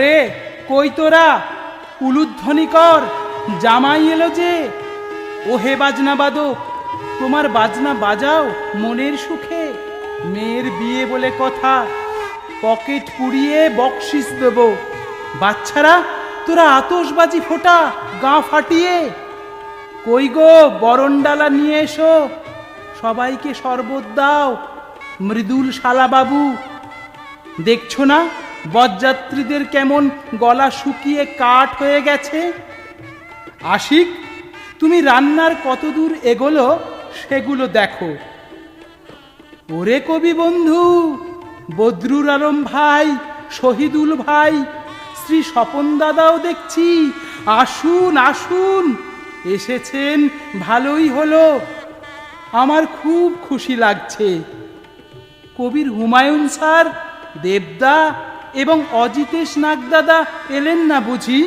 ওরে কই তোরা, উলুধ্বনি কর, জামাই এলো যে। ওহে বাজনা বাদক, তোমার বাজনা বাজাও মনের সুখে। মেয়ের বিয়ে বলে কথা, পকেট পুড়িয়ে বকশিস দেব। বাচ্চারা তোরা আতশবাজি ফোটা গা ফাটিয়ে। কই গো বরণডালা নিয়ে এসো, সবাইকে শরবত দাও। মৃদুল শালাবাবু, দেখছো না বরযাত্রীদের কেমন গলা শুকিয়ে কাঠ হয়ে গেছে? আশিক, তুমি রান্নার কতদূর এগোলো সেগুলো দেখো। ওরে কবি বন্ধু, বদরুল আলম ভাই, শহীদুল ভাই, শ্রী স্বপন দাদাও দেখছি। আসুন আসুন, এসেছেন ভালোই হলো, আমার খুব খুশি লাগছে। কবির হুমায়ুন স্যার, দেবদা এবং অজিতেশ নাগদাদা এলেন না বুঝি?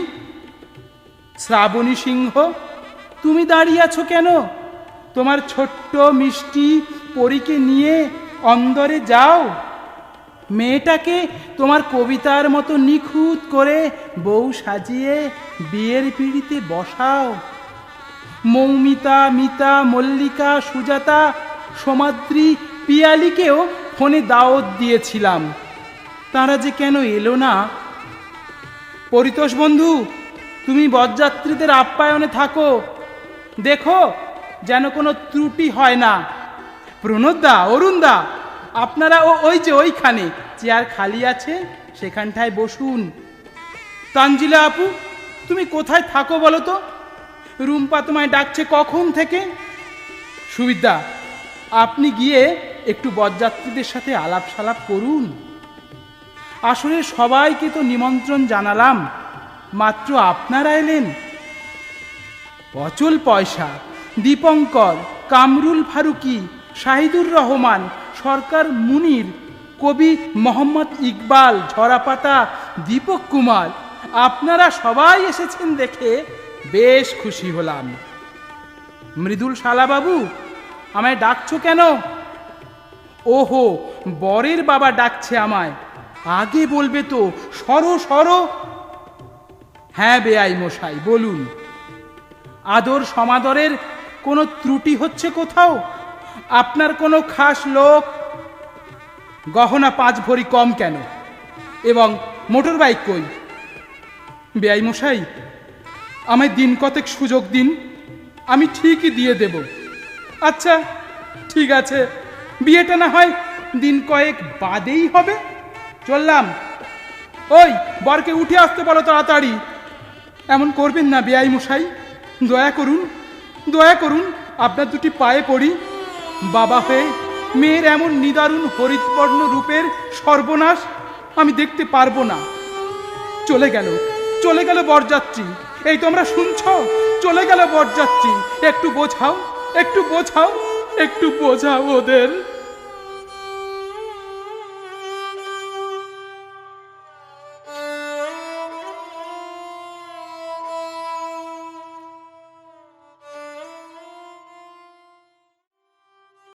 শ্রাবণী সিংহ, তুমি দাঁড়িয়ে আছো কেন? তোমার ছোট্ট মিষ্টি পরীকে নিয়ে অন্দরে যাও। মেয়েটাকে তোমার কবিতার মতো নিখুঁত করে বউ সাজিয়ে বিয়ের পিঁড়িতে বসাও। মৌমিতা, মিতা, মল্লিকা, সুজাতা, সোমাদ্রি, পিয়ালিকেও ফোনে দাওয়াত দিয়েছিলাম, তারা যে কেন এলো না। পরিতোষ বন্ধু, তুমি বরযাত্রীদের আপ্যায়নে থাকো, দেখো যেন কোনো ত্রুটি হয় না। প্রণোদদা, অরুণদা, আপনারা ওই যে ওইখানে চেয়ার খালি আছে, সেখানটায় বসুন। তানজিলা আপু, তুমি কোথায় থাকো বলো তো? রুম্পা তোমায় ডাকছে কখন থেকে। সুবিদ্যা, আপনি গিয়ে একটু বরযাত্রীদের সাথে আলাপ সালাপ করুন। আসলে সবাইকে তো নিমন্ত্রণ জানালাম, মাত্র আপনারা এলেন। অচল পয়সা, দীপঙ্কর, কামরুল ফারুকি, শাহিদুর রহমান, সরকার মুনির, কবি মোহাম্মদ ইকবাল, ঝরাপাতা, দীপক কুমার, আপনারা সবাই এসেছেন দেখে বেশ খুশি হলাম। মৃদুল শালাবাবু, আমায় ডাকছো কেন? ওহো, বরের বাবা ডাকছে আমায়। আগে বলবে তো, সরো সরো। হ্যাঁ বেআই মশাই, বলুন। আদর সমাদরের কোনো ত্রুটি হচ্ছে কোথাও? আপনার কোনো খাস লোক? গহনা 5 ভরি কম কেন? এবং মোটর বাইক কই? বেআই মশাই, আমায় দিন কতেক সুযোগ দিন, আমি ঠিকই দিয়ে দেব। আচ্ছা ঠিক আছে, বিয়েটা না হয় দিন কয়েক বাদেই হবে। চললাম। ওই বরকে উঠে আসতে বলো তাড়াতাড়ি। এমন করবেন না বেআই মশাই, দয়া করুন, দয়া করুন, আপনার দুটি পায়ে পড়ি। বাবা হয়ে মেয়ের এমন নিদারুণ হরিতবর্ণ রূপের সর্বনাশ আমি দেখতে পারবো না। চলে গেল, চলে গেল বরযাত্রী। এই তোমরা শুনছো? চলে গেল বরযাত্রী। একটু বোঝাও, একটু বোঝাও, একটু বোঝাও ওদের।